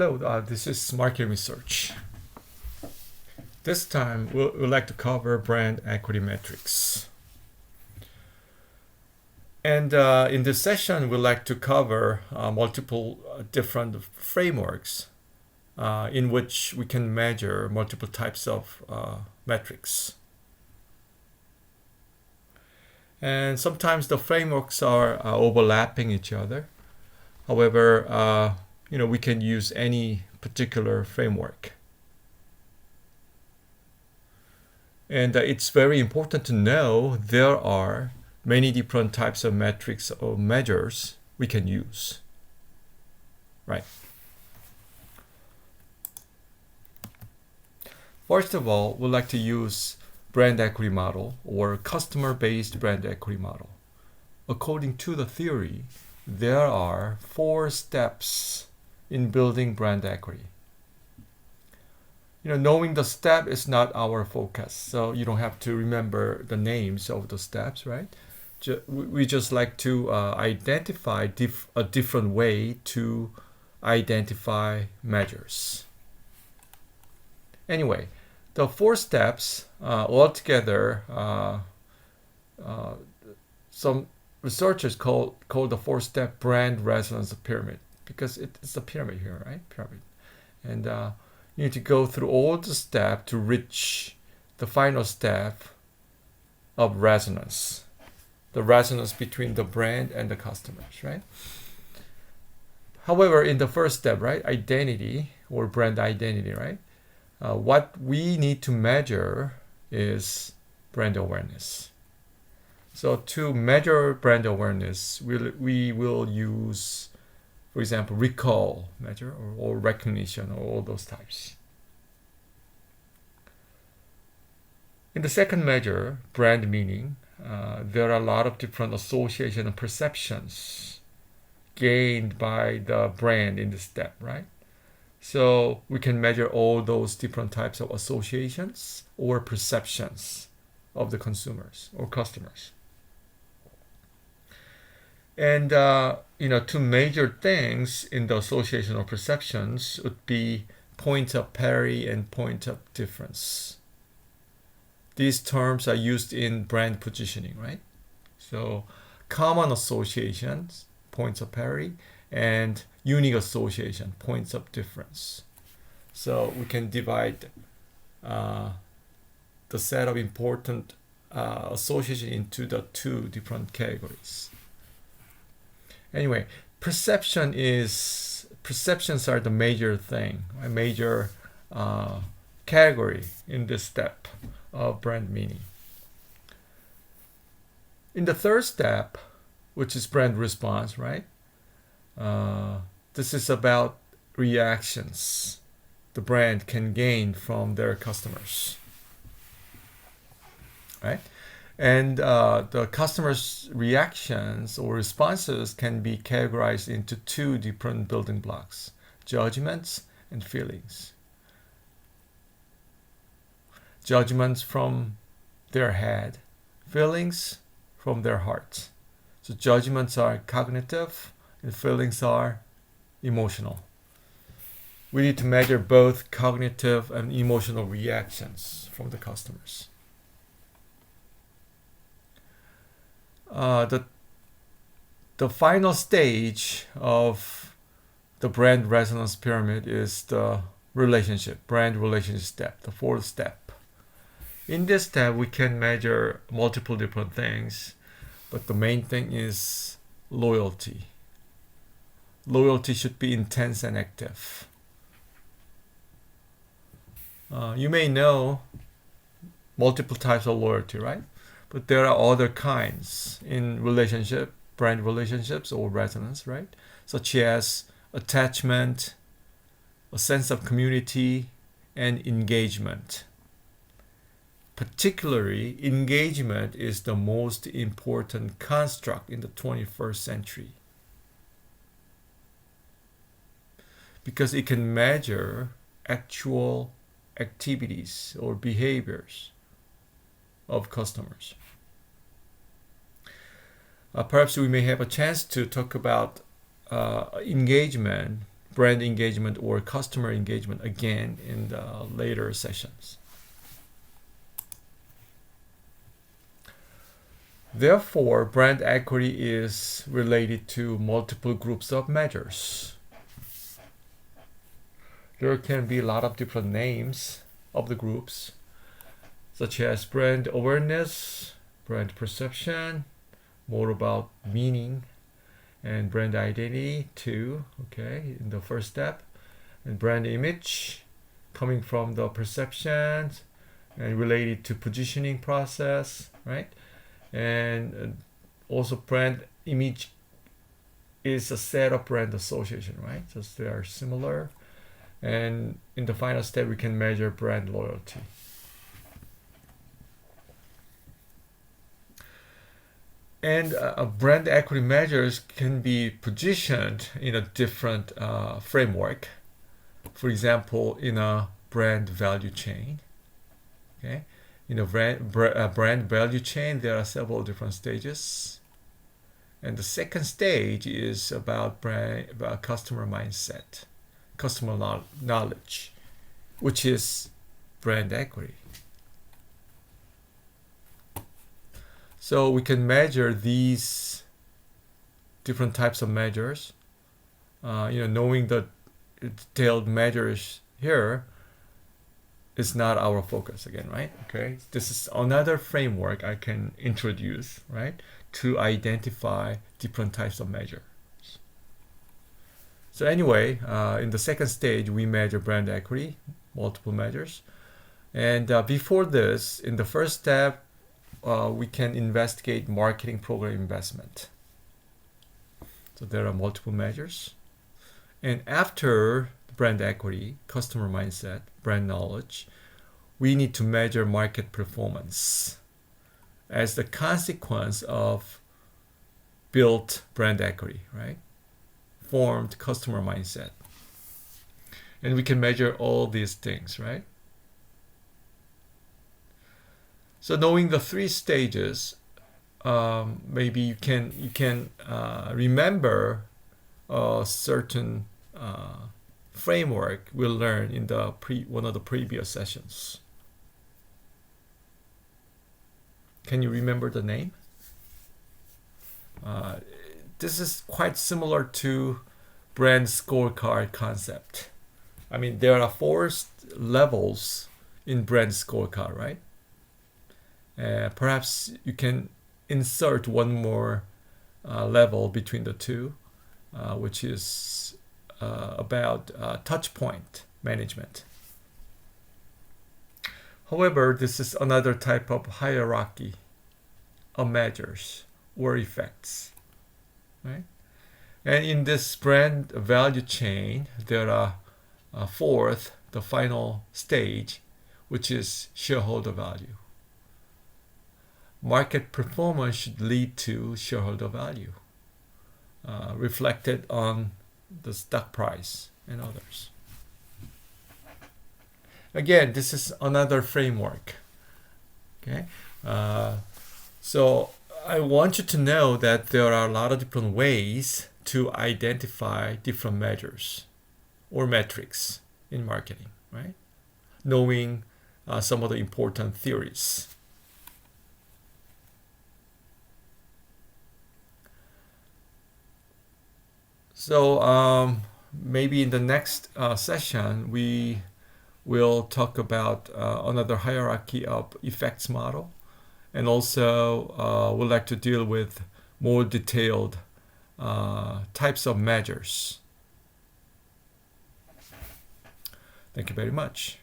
Hello, this is Market Research. This time we'd like to cover brand equity metrics. And in this session, we'd like to cover multiple different frameworks in which we can measure multiple types of metrics. And sometimes the frameworks are overlapping each other. However, we can use any particular framework. And it's very important to know there are many different types of metrics or measures we can use. Right. First of all, we'd like to use brand equity model or customer-based brand equity model. According to the theory, there are 4 steps in building brand equity. Knowing the step is not our focus, so you don't have to remember the names of the steps, right? We just like to identify a different way to identify measures. Anyway, the 4 steps altogether, some researchers call the 4-step brand resonance pyramid, because it's a pyramid here, right? Pyramid. And you need to go through all the steps to reach the final step of resonance. The resonance between the brand and the customers, right? However, in the first step, right, identity or brand identity, right? What we need to measure is brand awareness. So to measure brand awareness, we will use, for example, recall measure or recognition or all those types. In the second measure, brand meaning, there are a lot of different association and perceptions gained by the brand in this step, right? So we can measure all those different types of associations or perceptions of the consumers or customers. And to measure things in the association or perceptions would be point of parity and point of difference. These terms are used in brand positioning, right? So common associations, points of parity, and unique association, points of difference. So we can divide the set of important association into the 2 different categories. Anyway, perceptions are the major thing, a major category in this step of brand meaning. In the third step, which is brand response, right? This is about reactions the brand can gain from their customers, right? And the customers' reactions or responses can be categorized into 2 different building blocks, judgments and feelings. Judgments from their head, feelings from their heart. So judgments are cognitive and feelings are emotional. We need to measure both cognitive and emotional reactions from the customers. The final stage of the brand resonance pyramid is the brand relationship step, the 4th step. In this step, we can measure multiple different things, but the main thing is loyalty. Loyalty should be intense and active. You may know multiple types of loyalty, right? But there are other kinds in brand relationships or resonance, right? Such as attachment, a sense of community, and engagement. Particularly, engagement is the most important construct in the 21st century, because it can measure actual activities or behaviors of customers. Perhaps we may have a chance to talk about engagement brand engagement or customer engagement again in the later sessions. Therefore, brand equity is related to multiple groups of measures. There can be a lot of different names of the groups, such as brand awareness, brand perception, more about meaning, and brand identity too, okay, in the first step, and brand image coming from the perceptions and related to positioning process, right? And also brand image is a set of brand association, right? So they are similar. And in the final step, we can measure brand loyalty. And brand equity measures can be positioned in a different framework. For example, in a brand value chain. Okay, in a brand value chain, there are several different stages. And the second stage is about customer mindset, customer knowledge, which is brand equity. So we can measure these different types of measures. Knowing the detailed measures here is not our focus again, right? Okay, this is another framework I can introduce, right, to identify different types of measures. So anyway, in the second stage, we measure brand equity, multiple measures. And before this, in the first step, we can investigate marketing program investment. So there are multiple measures. And after brand equity, customer mindset, brand knowledge, we need to measure market performance as the consequence of built brand equity, right? Formed customer mindset. And we can measure all these things, right? So knowing the three stages, maybe you can remember a certain framework we'll learn in the one of the previous sessions. Can you remember the name? This is quite similar to brand scorecard concept. I mean, there are 4 levels in brand scorecard, right? Perhaps you can insert one more level between the two, which is about touch point management. However, this is another type of hierarchy of measures or effects, right? And in this brand value chain, there are fourth, the final stage, which is shareholder value. Market performance should lead to shareholder value, reflected on the stock price and others. Again, this is another framework. Okay, so I want you to know that there are a lot of different ways to identify different measures or metrics in marketing, right? Knowing some of the important theories. So maybe in the next session, we will talk about another hierarchy of effects model. And also we'd like to deal with more detailed types of measures. Thank you very much.